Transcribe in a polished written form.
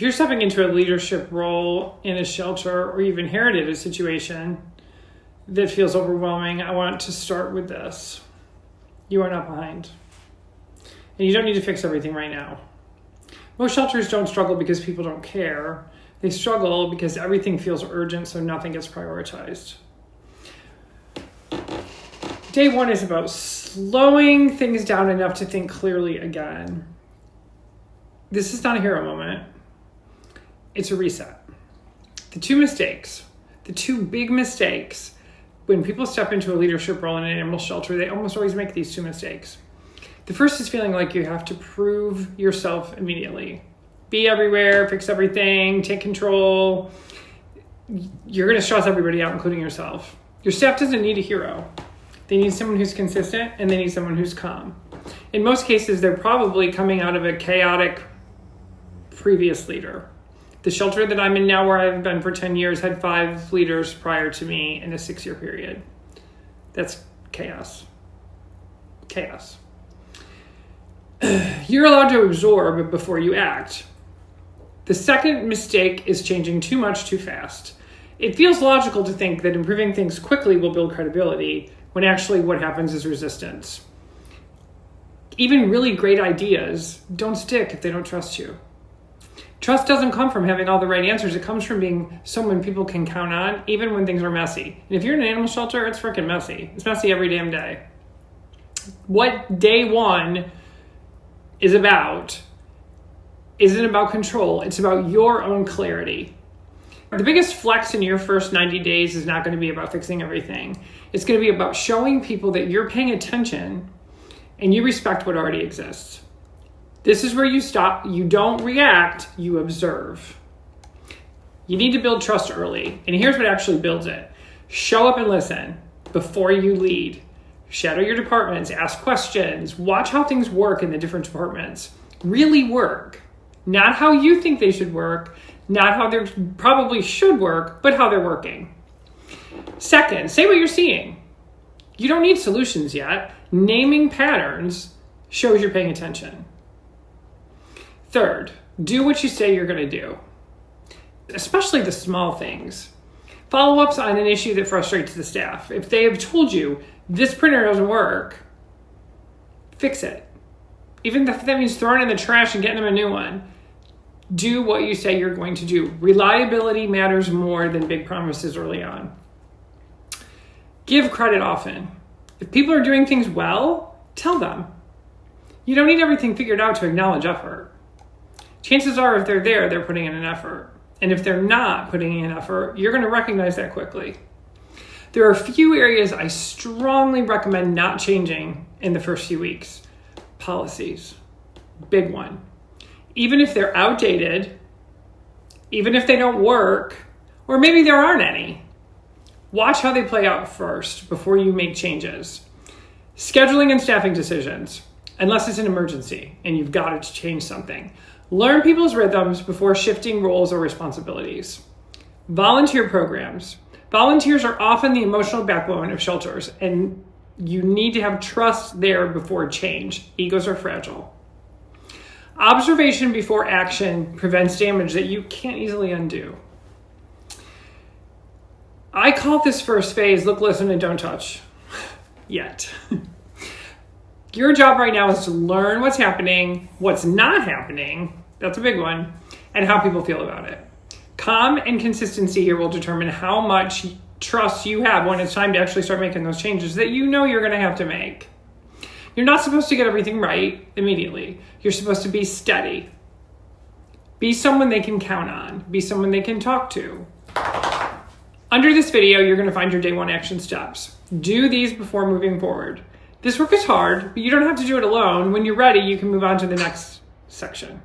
If you're stepping into a leadership role in a shelter or you've inherited a situation that feels overwhelming, I want to start with this. You are not behind. And you don't need to fix everything right now. Most shelters don't struggle because people don't care. They struggle because everything feels urgent, so nothing gets prioritized. Day one is about slowing things down enough to think clearly again. This is not a hero moment. It's a reset. The two big mistakes, when people step into a leadership role in an animal shelter, they almost always make these two mistakes. The first is feeling like you have to prove yourself immediately. Be everywhere, fix everything, take control. You're going to stress everybody out, including yourself. Your staff doesn't need a hero. They need someone who's consistent, and they need someone who's calm. In most cases, they're probably coming out of a chaotic previous leader. The shelter that I'm in now, where I've been for 10 years, had 5 leaders prior to me in a 6-year period. That's chaos. Chaos. You're allowed to absorb before you act. The second mistake is changing too much too fast. It feels logical to think that improving things quickly will build credibility, when actually what happens is resistance. Even really great ideas don't stick if they don't trust you. Trust doesn't come from having all the right answers. It comes from being someone people can count on, even when things are messy. And if you're in an animal shelter, it's freaking messy. It's messy every damn day. What day one is about isn't about control. It's about your own clarity. The biggest flex in your first 90 days is not going to be about fixing everything. It's going to be about showing people that you're paying attention and you respect what already exists. This is where you stop. You don't react, you observe. You need to build trust early. And here's what actually builds it. Show up and listen before you lead. Shadow your departments, ask questions, watch how things work in the different departments. Really work. Not how you think they should work, not how they probably should work, but how they're working. Second, say what you're seeing. You don't need solutions yet. Naming patterns shows you're paying attention. Third, do what you say you're going to do, especially the small things. Follow-ups on an issue that frustrates the staff. If they have told you this printer doesn't work, fix it. Even if that means throwing it in the trash and getting them a new one. Do what you say you're going to do. Reliability matters more than big promises early on. Give credit often. If people are doing things well, tell them. You don't need everything figured out to acknowledge effort. Chances are if they're there, they're putting in an effort. And if they're not putting in an effort, you're going to recognize that quickly. There are a few areas I strongly recommend not changing in the first few weeks. Policies. Big one. Even if they're outdated, even if they don't work, or maybe there aren't any, watch how they play out first before you make changes. Scheduling and staffing decisions, unless it's an emergency and you've got to change something. Learn people's rhythms before shifting roles or responsibilities. Volunteer programs. Volunteers are often the emotional backbone of shelters, and you need to have trust there before change. Egos are fragile. Observation before action prevents damage that you can't easily undo. I call this first phase, look, listen, and don't touch. Yet. Your job right now is to learn what's happening, what's not happening, that's a big one, and how people feel about it. Calm and consistency here will determine how much trust you have when it's time to actually start making those changes that you know you're going to have to make. You're not supposed to get everything right immediately. You're supposed to be steady. Be someone they can count on. Be someone they can talk to. Under this video, you're going to find your day one action steps. Do these before moving forward. This work is hard, but you don't have to do it alone. When you're ready, you can move on to the next section.